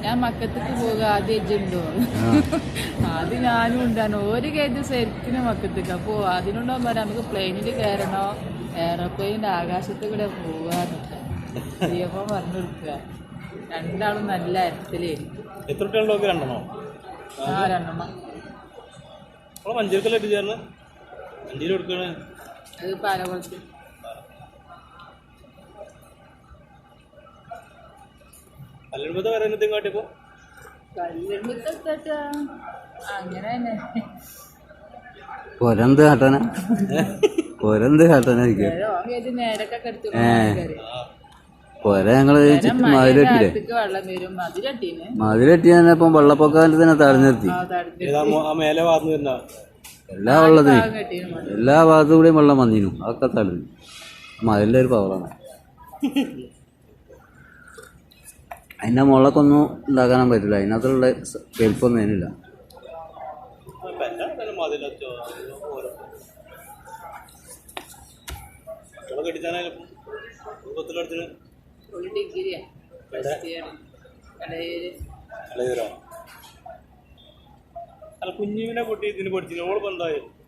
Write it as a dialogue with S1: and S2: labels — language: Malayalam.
S1: ഞാൻ മക്കത്തേക്ക് പോകുക ആദ്യമുണ്ടോ അത് ഞാനും ഉണ്ടാണ് ഒരു കേട്ട് ശരിക്കും മക്കത്തേക്ക് അപ്പോൾ അതിനുണ്ടാവും പറയാം നമുക്ക് പ്ലെയിനിൽ കയറണോ എയറോപ്ലെയിൻ്റെ ആകാശത്ത് കൂടെ പോകാന്നൊക്കെ ദീപം പറഞ്ഞു കൊടുക്കുക. രണ്ടാളും നല്ല അരത്തിലായിരിക്കും. ആ രണ്ടെണ്ണം അത് പാലക്കുളത്ത്. അങ്ങനെ തന്നെ
S2: പൊരന്ത് കാട്ടാനാ പൊരന്ത് കാട്ടാനായിരിക്കും. പൊര ഞങ്ങള് മതിലെട്ടിയാണ് ഇപ്പം വെള്ളപ്പൊക്കാലത്ത് തന്നെ തടഞ്ഞു നിർത്തി. എല്ലാ വെള്ളത്തിനും എല്ലാ ഭാഗത്തു കൂടെയും വെള്ളം വന്നിരുന്നു. അതൊക്കെ തടഞ്ഞു. മതിലിൻ്റെ ഒരു പവറാണ്. അതിൻ്റെ മുളക്കൊന്നും ഉണ്ടാക്കാനും പറ്റില്ല. അതിനകത്തുള്ള വലിപ്പൊന്നും അതിനില്ല.
S3: കുഞ്ഞിനെ കുട്ടി ഇതിന് പഠിച്ചില്ല. ഓള് എന്തായാലും